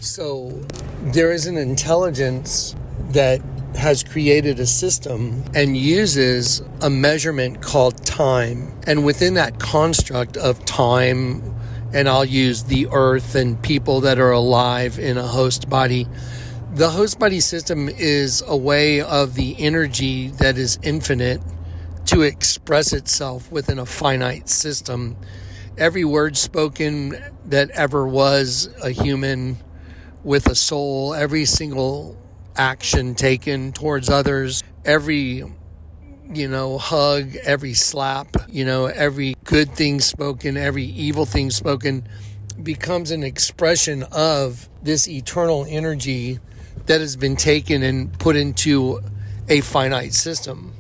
So there is an intelligence that has created a system and uses a measurement called time. And within that construct of time, and I'll use the earth and people that are alive in a host body, the host body system is a way of the energy that is infinite to express itself within a finite system. Every word spoken that ever was a human with a soul, every single action taken towards others, every, hug, every slap, every good thing spoken, every evil thing spoken becomes an expression of this eternal energy that has been taken and put into a finite system.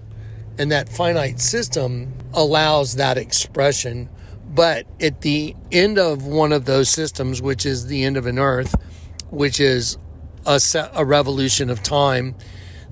And that finite system allows that expression. But at the end of one of those systems, which is the end of an earth, which is a revolution of time,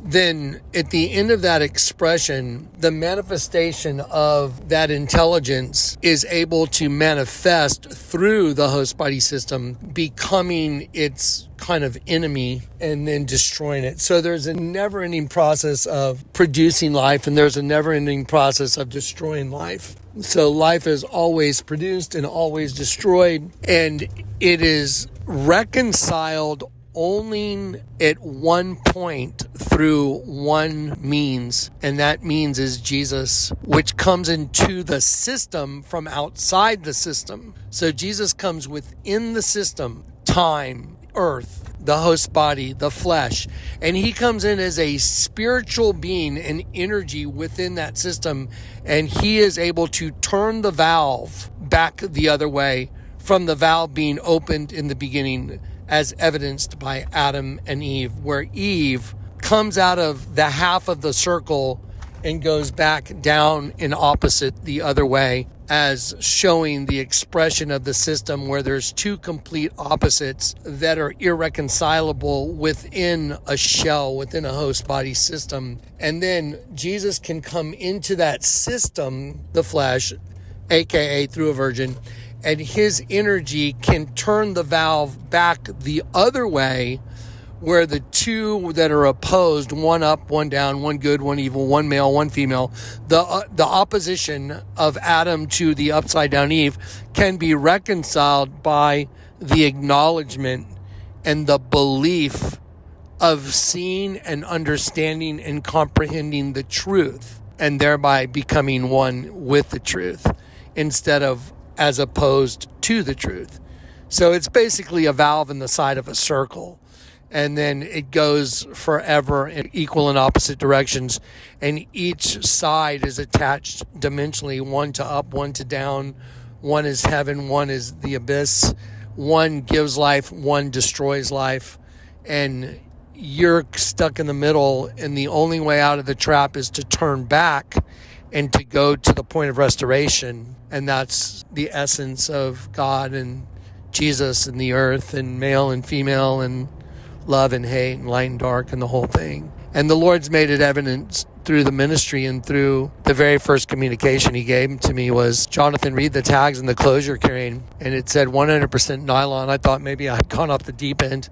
then at the end of that expression, the manifestation of that intelligence is able to manifest through the host body system, becoming its kind of enemy and then destroying it. So there's a never-ending process of producing life, and there's a never-ending process of destroying life. So life is always produced and always destroyed, and it is reconciled only at one point through one means, and that means is Jesus, which comes into the system from outside the system. So Jesus comes within the system, time, earth, the host body, the flesh, and he comes in as a spiritual being and energy within that system, and he is able to turn the valve back the other way from the valve being opened in the beginning, as evidenced by Adam and Eve, where Eve comes out of the half of the circle and goes back down in opposite the other way, as showing the expression of the system where there's two complete opposites that are irreconcilable within a shell, within a host body system. And then Jesus can come into that system, the flesh, aka through a virgin, and his energy can turn the valve back the other way, where the two that are opposed, one up, one down, one good, one evil, one male, one female, the opposition of Adam to the upside down Eve can be reconciled by the acknowledgement and the belief of seeing and understanding and comprehending the truth, and thereby becoming one with the truth instead of as opposed to the truth. So it's basically a valve in the side of a circle, and then it goes forever in equal and opposite directions, and each side is attached dimensionally, one to up, one to down, one is heaven, one is the abyss, one gives life, one destroys life, and you're stuck in the middle, and the only way out of the trap is to turn back and to go to the point of restoration. And that's the essence of God and Jesus and the earth and male and female and love and hate and light and dark and the whole thing. And the Lord's made it evident through the ministry and through the very first communication he gave to me was, Jonathan, read the tags and the clothes you're carrying. And it said 100% nylon. I thought maybe I'd gone off the deep end.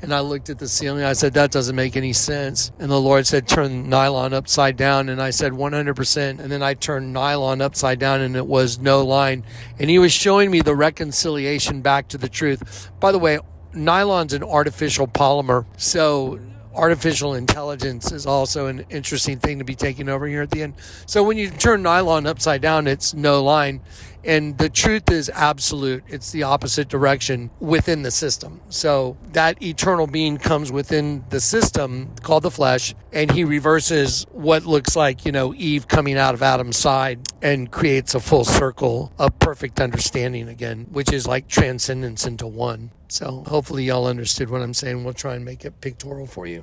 And I looked at the ceiling. I said, that doesn't make any sense. And the Lord said, turn nylon upside down. And I said, 100%. And then I turned nylon upside down, and it was no line. And he was showing me the reconciliation back to the truth. By the way, nylon's an artificial polymer. So artificial intelligence is also an interesting thing to be taken over here at the end. So when you turn nylon upside down, it's no line. And the truth is absolute. It's the opposite direction within the system. So that eternal being comes within the system called the flesh, and he reverses what looks like, Eve coming out of Adam's side and creates a full circle of perfect understanding again, which is like transcendence into one. So hopefully y'all understood what I'm saying. We'll try and make it pictorial for you.